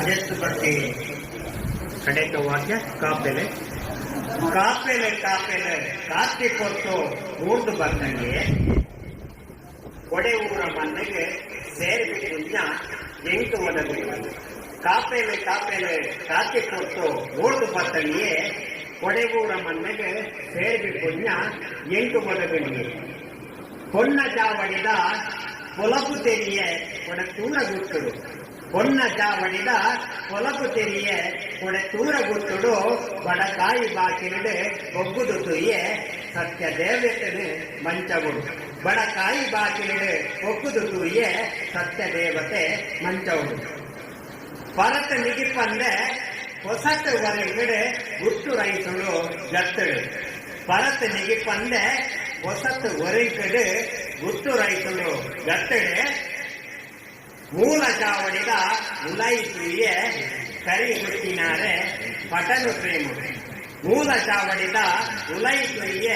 ಜೆತ್ತು ಬಟ್ಟಿ ಕಡೆಕ ವಾಕ್ಯ ಕಾಪೆಲೆ ಕಾಪೆಲೆ ಕಾಪೆಲೆ ಕಾಪಿ ಕೊಟ್ಟು ಊರ್ದು ಬಂದಂಗೆ ಒಡೆ ಊರ ಮನೆಗೆ ಸೇರಿಬಿಟ್ಟು ಎಂಟು ಒದಗಬೇಕು. ಕಾಪೆಲೆ ಕಾಪೆಲೆ ಕಾಪಿ ಕೊಟ್ಟು ಊರ್ದು ಬಂದಂಗೆ ಒಡೆ ಊರ ಮನೆಗೆ ಸೇರಿಬಿಟ್ಟು ಎಂಟು ಒದಗಲಿಗೆ பொன்ன ஜாவடிதா பொலப்பு தெரிய உட தூர குட்டுடு பொன்ன ஜாவடிதா பொலப்பு தெரிய உட தூர குட்டுಡು ಬಡ ಕಾಯಿ ಬಾಕಿರಡೆ ಒಗ್ಗುದು ತುಯ್ಯ ಸತ್ಯ ದೇವತೆನು ಮಂಚವುಡು ಬಡ ಕಾಯಿ ಬಾಕಿರಡೆ ಒಗ್ಗುದು ತುಯ್ಯ ಸತ್ಯ ದೇವತೆ ಮಂಚವುಡು ಪರತ ನಿಗಿಪಂದೆ ಹೊಸತು ವರೆಗಡೆ ಗುಟ್ಟು ರೈತರು ಜತ್ತಡು ಪರತ ನಿಗಿಪಂದೆ ಹೊಸತ್ತು ಒರೆಗಡೆ ಗುಟ್ಟು ರೈತರು ಗಟ್ಟಡೆ ಮೂಲ ಚಾವಡಿದ ಉಲಾಯಿಸುವಿಯ ಕರಿ ಗುಟ್ಟಿನಾರೆ ಪಟನು ಪ್ರೇಮುಡು ಮೂಲ ಚಾವಡಿದ ಉಲಾಯಿಸುವಿಯ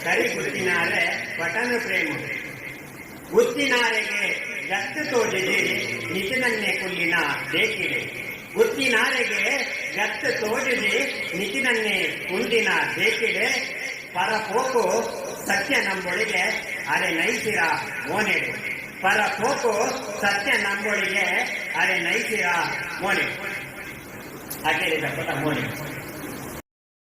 ಕರಿ ಗುಟ್ಟಿನಾರೆ ಪಟನು ಪ್ರೇಮುಡು ಗುತ್ತಿನಾರೆಗೆ ಗತ್ತು ತೋಜಿದೆ ನಿತಿನನ್ನೇ ಕುಲ್ಲಿನ ದೇಕಿದೆ ಗುತ್ತಿನಾರೆಗೆ ಗತ್ತು ತೋಜಿದೆ ನಿತಿನನ್ನೇ ಕುಂದಿನ ದೇಕಿಡೆ ಪರ ಪೋಕು ಸತ್ಯ ನಂಬೊಳಿಗೆ ಅರೆ ನೈಸಿರ ಮೋನೆಡು ಪರ ಪೋಕು ಸತ್ಯ ನಂಬೊಳಿಗೆ ಅರೆ ನೈಸಿರ ಮೋನೆ ಹಾಗೆ ಮೋನೆ